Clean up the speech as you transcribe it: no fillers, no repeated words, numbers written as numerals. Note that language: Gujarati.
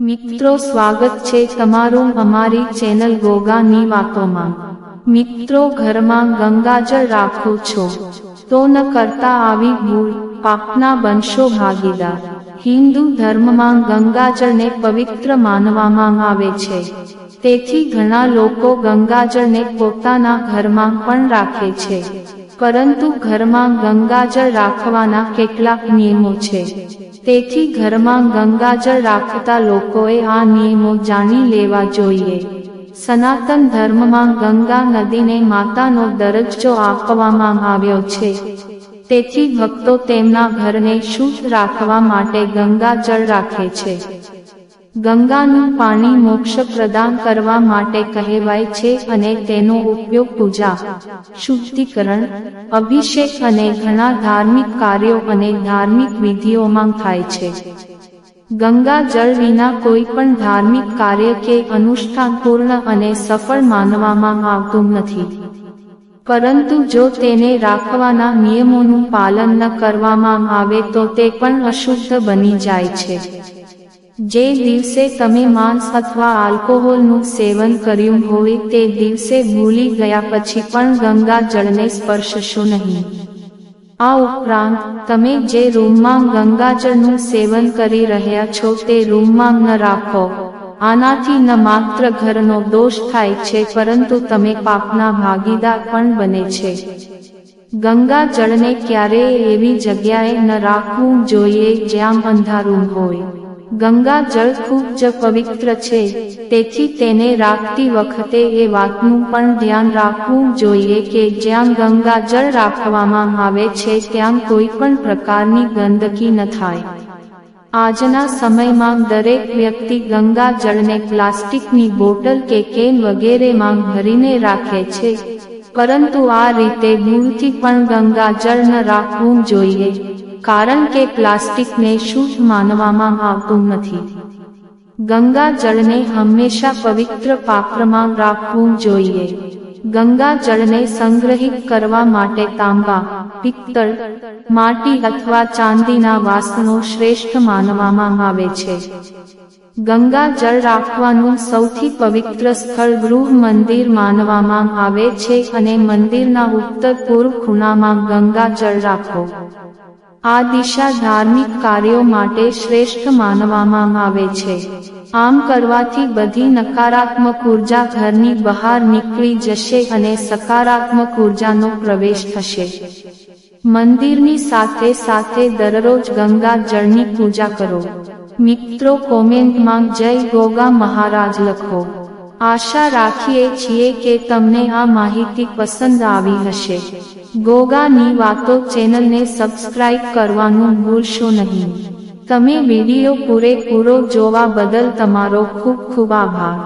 મિત્રો સ્વાગત છે તમારું અમારી ચેનલ ગોગાની વાતોમાં। મિત્રો ઘરમાં ગંગાજળ રાખો છો તો ન કરતા આવી ભૂલ પાપના બનશો ભાગીદાર। હિન્દુ ધર્મમાં ગંગાજળને પવિત્ર માનવામાં આવે છે, તેથી ઘણા લોકો ગંગાજળને પોતાના ઘરમાં પણ રાખે છે। પરંતુ ઘરમાં ગંગાજળ રાખવાના કેટલાક નિયમો છે, તેથી ઘરમાં ગંગાજળ રાખતા લોકોએ આ નિયમો જાણી લેવા જોઈએ। સનાતન ધર્મમાં ગંગા નદીને માતાનો દરજ્જો આપવામાં આવ્યો છે, તેથી ભક્તો તેમના ઘરને શુદ્ધ રાખવા માટે ગંગાજળ રાખે છે। ગંગાનું પાણી મોક્ષ પ્રદાન કરવા માટે કહેવાય છે અને તેનો ઉપયોગ પૂજા, શુદ્ધિકરણ, અભિષેક અને ઘણા ધાર્મિક કાર્યો અને ધાર્મિક વિધિઓમાં થાય છે। ગંગા જળ વિના કોઈ પણ ધાર્મિક કાર્ય કે અનુષ્ઠાન પૂર્ણ અને સફળ માનવામાં આવતું નથી, પરંતુ જો તેને રાખવાના નિયમોનું પાલન ન કરવામાં આવે તો તે પણ અશુદ્ધ બની જાય છે। જે દિવસે તમે માંસ અથવા આલ્કોહોલનું સેવન કર્યું હોય તે દિવસે ભૂલી ગયા પછી પણ ગંગા જળને સ્પર્શશો નહીં। આ ઉપરાંત તમે જે રૂમમાં ગંગાજળનું સેવન કરી રહ્યા છો તે રૂમમાં ન રાખો। આનાથી ન માત્ર ઘરનો દોષ થાય છે પરંતુ તમે પાપના ભાગીદાર પણ બને છે। ગંગા જળને ક્યારેય એવી જગ્યાએ ન રાખવું જોઈએ જ્યાં અંધારું હોય। ગંગા જળ ખૂબ જ પવિત્ર છે, તેથી તેને રાખતી વખતે એ વાતનું પણ ધ્યાન રાખવું જોઈએ કે જ્યાં ગંગા જળ રાખવામાં આવે છે ત્યાં કોઈ પણ પ્રકારની ગંદકી ન થાય। આજના સમયમાં દરેક વ્યક્તિ ગંગા જળને પ્લાસ્ટિકની બોટલ કે કેન વગેરેમાં ભરીને રાખે છે, પરંતુ આ રીતે ભૂલથી પણ ગંગા જળ ન રાખવું જોઈએ, કારણ કે પ્લાસ્ટિકને શુદ્ધ માનવામાં આવતું નથી। ગંગા જળને હંમેશા પવિત્ર પાત્રમાં રાખવું જોઈએ। ગંગા જળને સંગ્રહિત કરવા માટે તાંબા, પિત્તળ, માટી અથવા ચાંદીના વાસણો શ્રેષ્ઠ માનવામાં આવે છે। ગંગા જળ રાખવાનું સૌથી પવિત્ર સ્થળ ગૃહ મંદિર માનવામાં આવે છે અને મંદિરના ઉત્તર પૂર્વ ખૂણામાં ગંગા જળ રાખો। આ દિશા ધાર્મિક કાર્યો માટે શ્રેષ્ઠ માનવામાં આવે છે। આમ કરવાથી બધી નકારાત્મક ઉર્જા ઘરની બહાર નીકળી જશે અને સકારાત્મક ઉર્જાનો પ્રવેશ થશે। મંદિરની સાથે સાથે દરરોજ ગંગા જળની પૂજા કરો। મિત્રો કોમેન્ટમાં જય ગોગા મહારાજ લખો। આશા રાખીએ છીએ કે તમને આ માહિતી પસંદ આવી હશે। ગોગાની વાતો ચેનલને સબસ્ક્રાઇબ કરવાનું ભૂલશો નહીં। તમે વિડિયો પૂરેપૂરો જોવા બદલ તમારો ખૂબ ખૂબ આભાર।